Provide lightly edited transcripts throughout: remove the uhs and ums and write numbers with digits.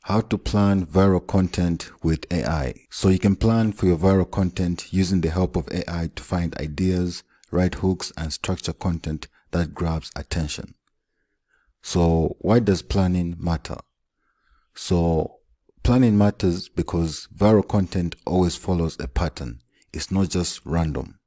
How to plan viral content with AI. So you can plan for your viral content using the help of AI to find ideas, write hooks, and structure content that grabs attention. So why does planning matter? So planning matters because viral content always follows a pattern. It's not just random.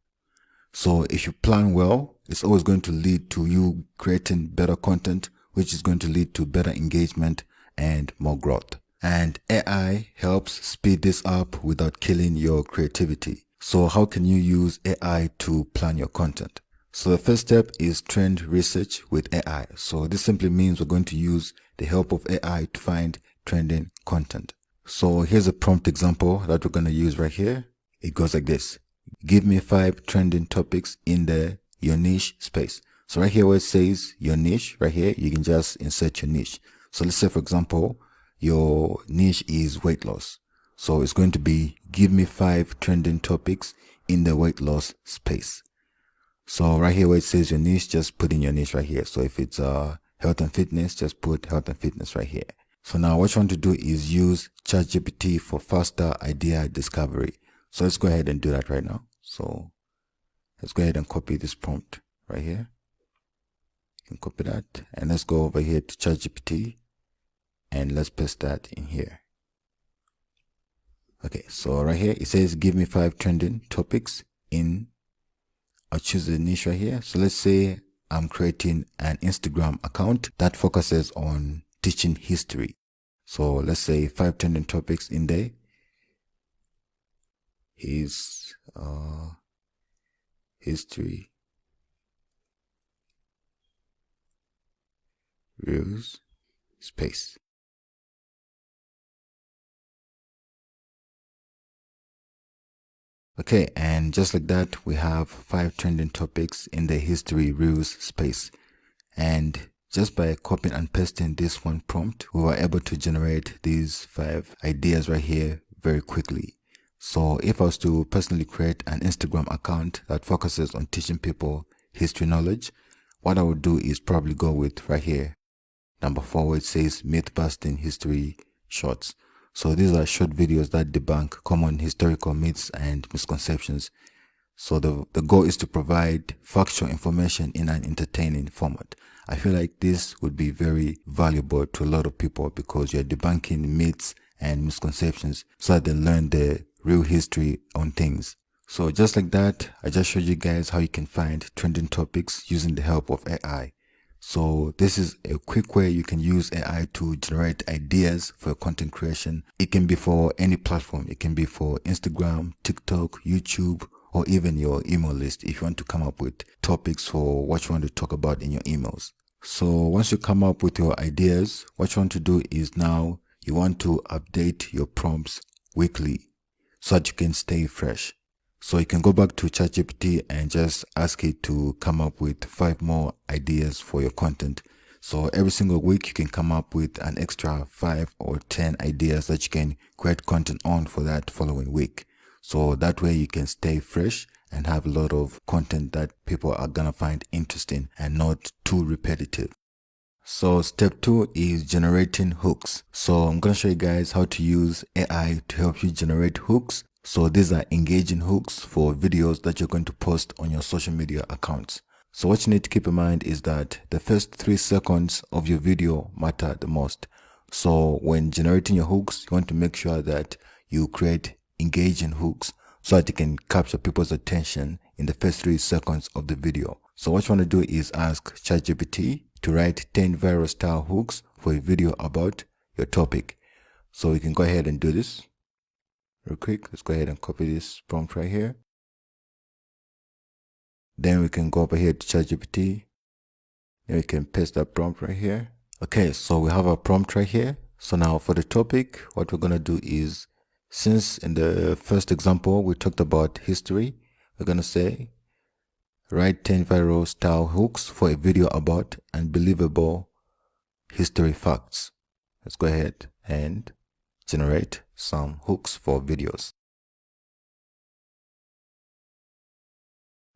So if you plan well, it's always going to lead to you creating better content, which is going to lead to better engagement and more growth. And AI helps speed this up without killing your creativity. So how can you use AI to plan your content? So the first step is trend research with AI. So this simply means we're going to use the help of AI to find trending content. So here's a prompt example that we're going to use right here. It goes like this. Give me 5 trending topics in your niche space. So right here where it says your niche, right here, you can just insert your niche. So let's say, for example, your niche is weight loss. So it's going to be give me 5 trending topics in the weight loss space. So right here where it says your niche, just put in your niche right here. So if it's health and fitness, just put health and fitness right here. So now what you want to do is use ChatGPT for faster idea discovery. So let's go ahead and do that right now. So let's go ahead and copy this prompt right here. You can copy that and let's go over here to ChatGPT and let's paste that in here. Okay, so right here it says give me 5 trending topics in, I'll choose the niche right here. So let's say I'm creating an Instagram account that focuses on teaching history. So let's say 5 trending topics in there is history, rules, space. Okay, and just like that, we have 5 trending topics in the history rules space. And just by copying and pasting this one prompt, we were able to generate these 5 ideas right here very quickly. So if I was to personally create an Instagram account that focuses on teaching people history knowledge, what I would do is probably go with right here, number 4, where it says myth busting history shorts. So these are short videos that debunk common historical myths and misconceptions. So the goal is to provide factual information in an entertaining format. I feel like this would be very valuable to a lot of people because you're debunking myths and misconceptions so that they learn the real history on things. So just like that, I just showed you guys how you can find trending topics using the help of AI. So this is a quick way you can use AI to generate ideas for content creation. It can be for any platform. It can be for Instagram, TikTok, YouTube, or even your email list if you want to come up with topics for what you want to talk about in your emails. So once you come up with your ideas, what you want to do is now you want to update your prompts weekly so that you can stay fresh. So you can go back to ChatGPT and just ask it to come up with 5 more ideas for your content. So every single week you can come up with an extra 5 or 10 ideas that you can create content on for that following week. So that way you can stay fresh and have a lot of content that people are gonna find interesting and not too repetitive. So step 2 is generating hooks. So I'm gonna show you guys how to use AI to help you generate hooks. So these are engaging hooks for videos that you're going to post on your social media accounts. So what you need to keep in mind is that the first 3 seconds of your video matter the most. So when generating your hooks, you want to make sure that you create engaging hooks so that you can capture people's attention in the first 3 seconds of the video. So what you want to do is ask ChatGPT to write 10 viral style hooks for a video about your topic. So we can go ahead and do this real quick. Let's go ahead and copy this prompt right here. Then we can go over here to ChatGPT. Then we can paste that prompt right here. Okay, so we have our prompt right here. So now for the topic, what we're going to do is, since in the first example we talked about history, we're going to say write 10 viral style hooks for a video about unbelievable history facts. Let's go ahead and generate some hooks for videos.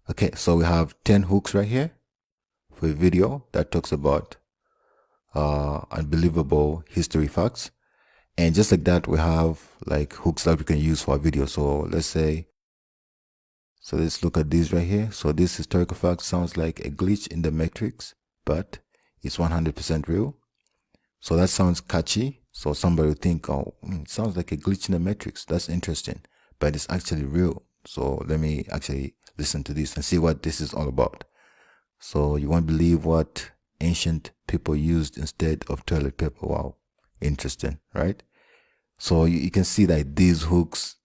Okay, so we have 10 hooks right here for a video that talks about unbelievable history facts. And just like that, we have like hooks that we can use for our video. So let's look at these right here. So this historical fact sounds like a glitch in the matrix, but it's 100% real. So that sounds catchy. So somebody would think, oh, it sounds like a glitch in the matrix. That's interesting, but it's actually real. So let me actually listen to this and see what this is all about. So you won't believe what ancient people used instead of toilet paper. Wow. Interesting, right? So you can see that these hooks,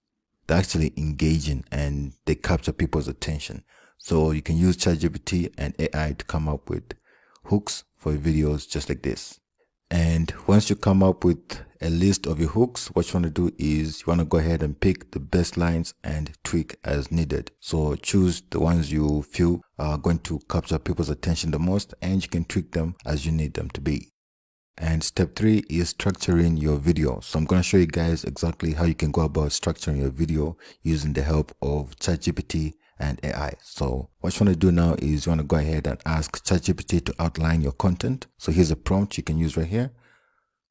they're actually engaging and they capture people's attention. So you can use ChatGPT and AI to come up with hooks for videos just like this. And once you come up with a list of your hooks, what you want to do is you want to go ahead and pick the best lines and tweak as needed. So choose the ones you feel are going to capture people's attention the most, and you can tweak them as you need them to be. And step 3 is structuring your video. So I'm going to show you guys exactly how you can go about structuring your video using the help of ChatGPT and AI. So what you want to do now is you want to go ahead and ask ChatGPT to outline your content. So here's a prompt you can use right here.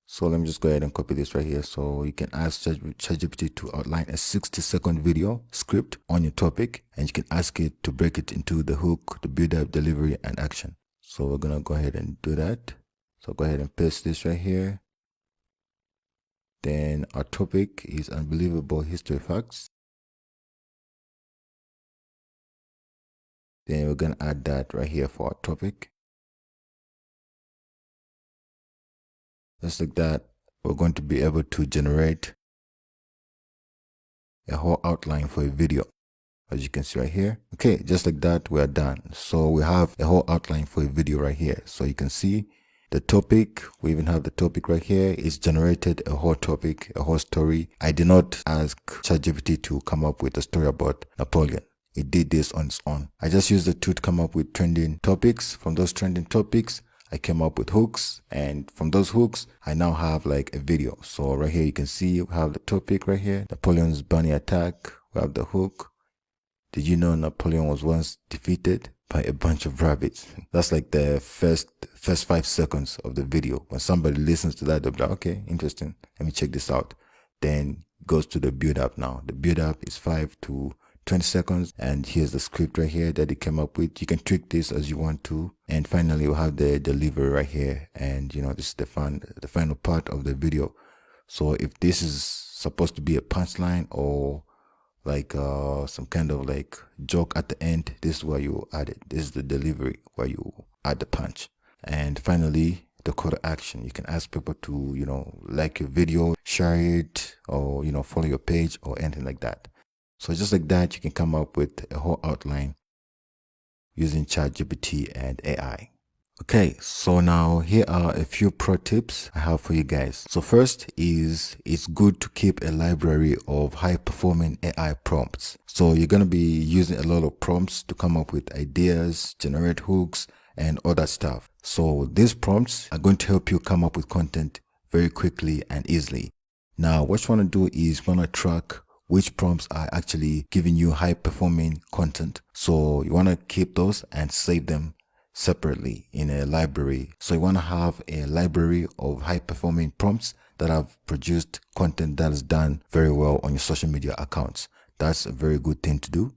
So let me just go ahead and copy this right here. So you can ask ChatGPT to outline a 60-second video script on your topic, and you can ask it to break it into the hook, the build-up, delivery, and action. So we're going to go ahead and do that. So go ahead and paste this right here. Then our topic is unbelievable history facts. Then we're going to add that right here for our topic. Just like that, we're going to be able to generate a whole outline for a video, as you can see right here. Okay, just like that, we are done. So we have a whole outline for a video right here. So you can see the topic, we even have the topic right here. It's generated a whole topic, a whole story. I did not ask ChatGPT to come up with a story about Napoleon. It did this on its own. I just used the tool to come up with trending topics. From those trending topics, I came up with hooks, and from those hooks, I now have like a video. So right here, you can see we have the topic right here, Napoleon's bunny attack. We have the hook. Did you know Napoleon was once defeated by a bunch of rabbits? That's like the first 5 seconds of the video. When somebody listens to that, they'll be like, okay, interesting. Let me check this out. Then it goes to the build up now. The build up is 5 to 20 seconds. And here's the script right here that it came up with. You can tweak this as you want to. And finally, we'll have the delivery right here. And you know, this is the final part of the video. So if this is supposed to be a punchline or like some kind of like joke at the end, this is where you add it. This is the delivery where you add the punch. And finally, the call to action. You can ask people to, you know, like your video, share it, or, you know, follow your page or anything like that. So just like that, you can come up with a whole outline using ChatGPT and AI. Okay, so now here are a few pro tips I have for you guys. So first is it's good to keep a library of high performing AI prompts. So you're going to be using a lot of prompts to come up with ideas, generate hooks, and all that stuff. So these prompts are going to help you come up with content very quickly and easily. Now, what you want to do is you want to track which prompts are actually giving you high performing content. So you want to keep those and save them separately in a library. So you want to have a library of high performing prompts that have produced content that is done very well on your social media accounts. That's a very good thing to do.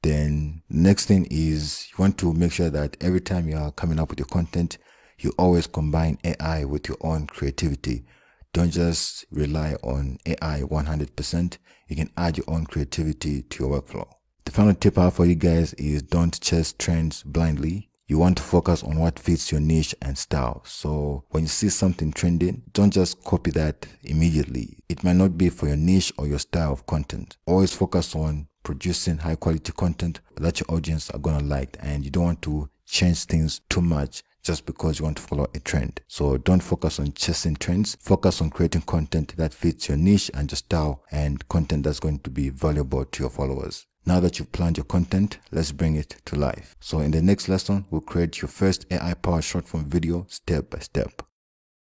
Then next thing is you want to make sure that every time you are coming up with your content, you always combine AI with your own creativity. Don't just rely on AI 100%. You can add your own creativity to your workflow. The final tip I have for you guys is don't chase trends blindly. You want to focus on what fits your niche and style. So when you see something trending, don't just copy that immediately. It might not be for your niche or your style of content. Always focus on producing high quality content that your audience are going to like, and you don't want to change things too much just because you want to follow a trend. So don't focus on chasing trends. Focus on creating content that fits your niche and your style, and content that's going to be valuable to your followers. Now that you've planned your content, let's bring it to life. So in the next lesson, we'll create your first AI-powered short form video step by step.